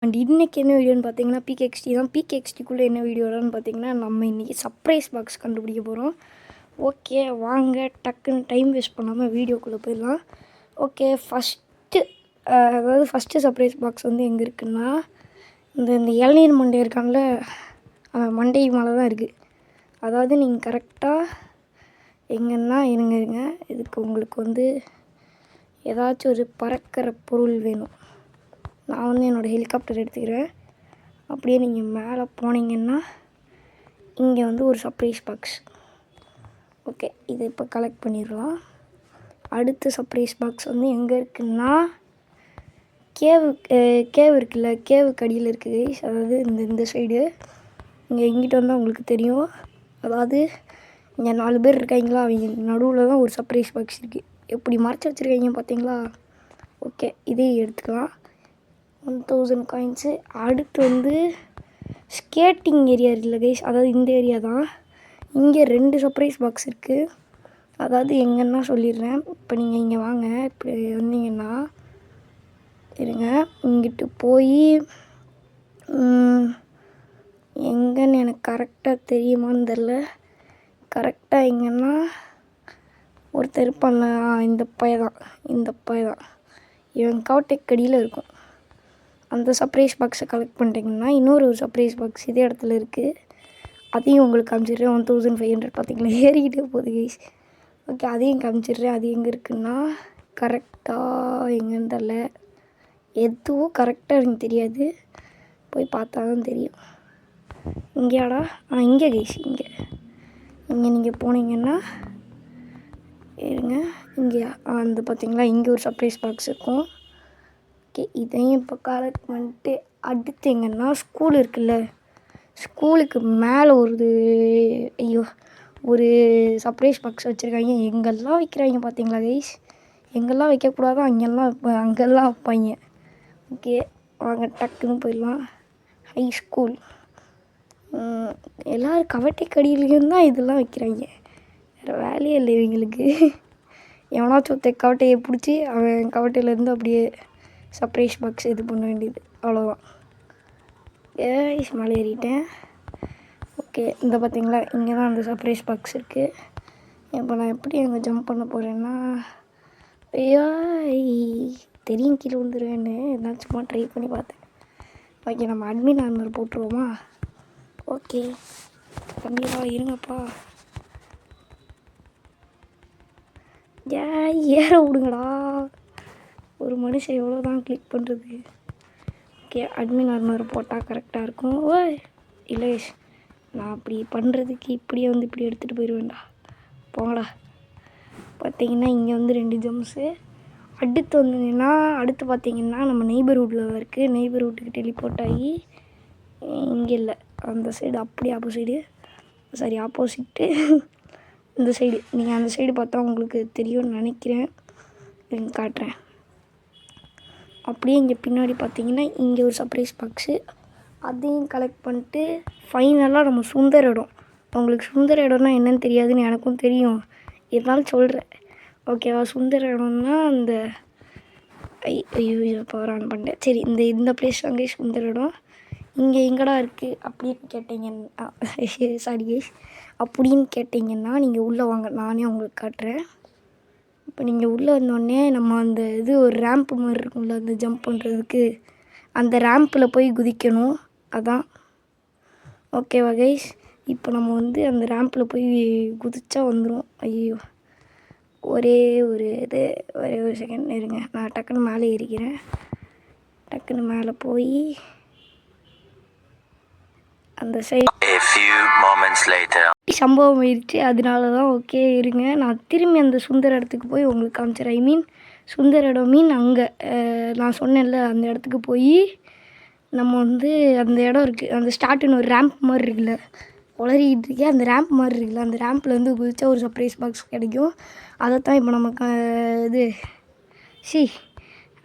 And இன்றைக்கி என்ன வீடியோன்னு பார்த்தீங்கன்னா பிகேஎக்ஸ்டி தான். பிகேஎக்ஸ்டிக்குள்ளே என்ன வீடியோன்னு பார்த்தீங்கன்னா நம்ம இன்றைக்கி சர்ப்ரைஸ் பாக்ஸ் கண்டுபிடிக்க போகிறோம். ஓகே வாங்க டக்குன்னு டைம் வேஸ்ட் பண்ணாமல் வீடியோக்குள்ளே போயிடலாம். ஓகே ஃபஸ்ட்டு சர்ப்ரைஸ் பாக்ஸ் வந்து எங்கே இருக்குன்னா இந்த இளநீர் மண்டை இருக்காங்கள மண்டை மேலே தான் இருக்குது. அதாவது நீங்கள் கரெக்டாக எங்கன்னா இருங்க இதுக்கு உங்களுக்கு வந்து ஏதாச்சும் ஒரு பறக்கிற பொருள் வேணும். நான் வந்து என்னோடய ஹெலிகாப்டர் எடுத்துக்கிறேன். அப்படியே நீங்கள் மேலே போனீங்கன்னா இங்கே வந்து ஒரு சர்ப்ரைஸ் பாக்ஸ். ஓகே இதை இப்போ கலெக்ட் பண்ணிடலாம். அடுத்த சர்ப்ரைஸ் பாக்ஸ் வந்து எங்கே இருக்குன்னா கேவ் இருக்குல்ல, கேவுக்கு அடியில் இருக்குது. அதாவது இந்த சைடு இங்கே எங்கிட்ட வந்தால் உங்களுக்கு தெரியும். அதாவது இங்கே 4 பேர் இருக்காங்களா, அவங்க நடுவில் தான் ஒரு சர்ப்ரைஸ் பாக்ஸ் இருக்குது. எப்படி மறைச்சி வச்சுருக்காங்க பார்த்தீங்களா. ஓகே இதே எடுத்துக்கலாம். 1000 காயின்ஸு. அடுத்து வந்து ஸ்கேட்டிங் ஏரியா இருக்குல்ல கைஸ், அதாவது இந்த ஏரியா தான். இங்கே 2 சர்ப்ரைஸ் பாக்ஸ் இருக்குது. அதாவது எங்கன்னா சொல்லிடுறேன். இப்போ நீங்கள் இங்கே வாங்க, இப்படி வந்தீங்கன்னா இருங்க, இங்கிட்டு போய் எங்கன்னு எனக்கு கரெக்டாக தெரியுமான்னு தெரில. கரெக்டாக எங்கன்னா ஒருத்தர் இருப்பான்ல, இந்த பையன் தான் இவன் கவட்டைக்கடியில் இருக்கும். அந்த சர்ப்ரைஸ் பாக்ஸை கலெக்ட் பண்ணிட்டீங்கன்னா இன்னொரு சர்ப்ரைஸ் பாக்ஸ் இதே இடத்துல இருக்குது. அதையும் உங்களுக்கு காமிச்சிடுறேன். 1500 பார்த்தீங்களா, ஏறிக்கிட்டே போகுது கைஸ். ஓகே அதையும் காமிச்சிடுறேன். அது எங்கே இருக்குன்னா கரெக்டாக எங்கேன்னு தெரில, எதுவும் கரெக்டாக எனக்கு தெரியாது, போய் பார்த்தா தான் தெரியும். இங்கேயாடா, இங்கே கைஸ், இங்கே நீங்கள் போனீங்கன்னா இருங்க, இங்கே அந்த பார்த்தீங்களா, இங்கே ஒரு சர்ப்ரைஸ் பாக்ஸ் இருக்கும். ஓகே இதையும் இப்போ கலெக்ட் பண்ணிட்டு அடுத்து எங்கன்னா ஸ்கூல் இருக்குல்ல, ஸ்கூலுக்கு மேலே ஒரு சர்ப்ரைஸ் பாக்ஸ் வச்சுருக்காங்க. எங்கெல்லாம் வைக்கிறாங்க பார்த்தீங்களா கைஸ், எங்கெல்லாம் வைக்கக்கூடாதோ அங்கெல்லாம் வைப்பாங்க. ஓகே வாங்க டக்குன்னு போயிடலாம். ஹை ஸ்கூல் எல்லோரும் கவட்டைக்கடியிலையும் தான் இதெல்லாம் வைக்கிறாங்க. வேறு வேலையே இல்லை இவங்களுக்கு. எவனாச்சும் ஒருத்த கவட்டையை பிடிச்சி அவன் கவட்டையிலேருந்து அப்படியே சர்ப்ரைஸ் பாக்ஸ் இது பண்ண வேண்டியது, அவ்வளோதான். மேலே ஏறிட்டேன். ஓகே இந்த பார்த்தீங்களா, இங்கே தான் அந்த சர்ப்ரைஸ் பாக்ஸ் இருக்குது. இப்போ நான் எப்படி அங்கே ஜம்ப் பண்ண போகிறேன்னா, ஐயா தெரியும் கீழே விழுந்துருவேன்னு நான் சும்மா ட்ரை பண்ணி பார்த்தேன். ஓகே நம்ம அட்மின் ஆர்மர் போட்டுருவோமா. ஓகே கண்டிப்பாக இருங்கப்பா, ஏற விடுங்கடா. ஒரு மனுஷன் எவ்வளோ தான் கிளிக் பண்ணுறது. ஓகே அட்மின் ஆர்மர் போட்டால் கரெக்டாக இருக்கும். ஓய் இலேஷ், நான் அப்படி பண்ணுறதுக்கு இப்படியே வந்து இப்படி எடுத்துகிட்டு போயிடுவேன்டா, போங்கடா. பார்த்தீங்கன்னா இங்கே வந்து 2 ஜம்ப்ஸு. அடுத்து பார்த்தீங்கன்னா நம்ம நெய்பர்ஹுட்டில் இருக்குது. நெய்பர்ஹுட்டுக்கு டெலிபோர்ட் ஆகி இங்கே இல்லை, அந்த சைடு அப்படியே ஆப்போசிட்டு இந்த சைடு. நீங்கள் அந்த சைடு பார்த்தா உங்களுக்கு தெரியும்னு நினைக்கிறேன், காட்டுறேன். அப்படியே இங்கே பின்னாடி பார்த்தீங்கன்னா இங்கே ஒரு சர்ப்ரைஸ் பாக்ஸு. அதையும் கலெக்ட் பண்ணிட்டு ஃபைனலாக நம்ம சுந்தர இடம். உங்களுக்கு சுந்தர இடம்னா என்னன்னு தெரியாதுன்னு எனக்கும் தெரியும், இருந்தாலும் சொல்கிறேன் ஓகேவா. சுந்தர இடம்னா அந்த பவர் ஆன் பண்ணிட்டேன். சரி இந்த பிளேஸ் அங்கே சுந்தர இடம். இங்கே எங்கடா இருக்குது அப்படின்னு கேட்டிங்கன்னா அப்படின்னு கேட்டிங்கன்னா நீங்கள் உள்ளே வாங்க, நானே உங்களுக்கு காட்டுறேன். இப்போ நீங்கள் உள்ளே வந்தோடனே நம்ம அந்த ஒரு ரேம்ப்பு மாதிரி இருக்கும்ல, அந்த ஜம்ப் பண்ணுறதுக்கு, அந்த ரேம்பில் போய் குதிக்கணும். அதான் ஓகேவா கைஸ். இப்போ நம்ம வந்து அந்த ரேம்பில் போய் குதிச்சா வந்துடும். ஐயோ ஒரே ஒரு செகண்ட் இருங்க, நான் டக்குன்னு மேலே ஏறிக்கிறேன். டக்குன்னு மேலே போய் அந்த சைடு சம்பவம் ஆயிடுச்சு, அதனால தான். ஓகே இருங்க, நான் திரும்பி அந்த சுந்தர இடத்துக்கு போய் உங்களுக்கு காமிச்சிடறேன். சுந்தர இடம் அங்கே நான் சொன்னேன்ல, அந்த இடத்துக்கு போய் நம்ம வந்து அந்த இடம் இருக்குது, அந்த ஸ்டார்ட்டுன்னு ஒரு ரேம்ப் மாதிரி இருக்குல்ல, உளறிக்கிட்டு இருக்கேன். அந்த ரேம்ப் மாதிரி இருக்குல்ல, அந்த ரேம்பில் வந்து குதிச்சா ஒரு சர்ப்ரைஸ் பாக்ஸ் கிடைக்கும். அதைத்தான் இப்போ நமக்கு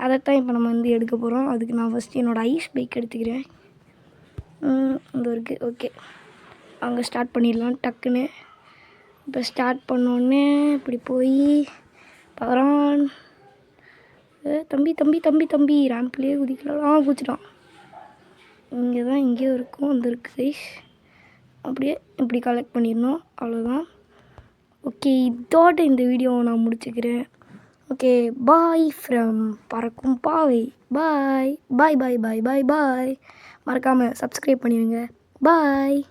அதைத்தான் இப்போ நம்ம வந்து எடுக்க போகிறோம். அதுக்கு நான் ஃபஸ்ட்டு என்னோடய ஐஸ் பைக் எடுத்துக்கிறேன். இந்த இருக்குது. ஓகே அங்கே ஸ்டார்ட் பண்ணிடலாம் டக்குன்னு. இப்போ ஸ்டார்ட் பண்ணோடனே இப்படி போய் பவரான் தம்பி ரேம்ப்லேயே குதிக்கலாம். குதிச்சிட்டான். இங்கே தான் எங்கேயோ இருக்கும் வந்துருக்கு கைஸ். அப்படியே இப்படி கலெக்ட் பண்ணிடணும், அவ்வளோதான். ஓகே, இதோட இந்த வீடியோவை நான் முடிச்சுக்கிறேன். ஓகே, பாய் ஃப்ரம் பறக்கும் பாவை. பாய் பாய் பாய் பாய் பாய் பாய். மறக்காமல் சப்ஸ்கிரைப் பண்ணிடுங்க. பாய்.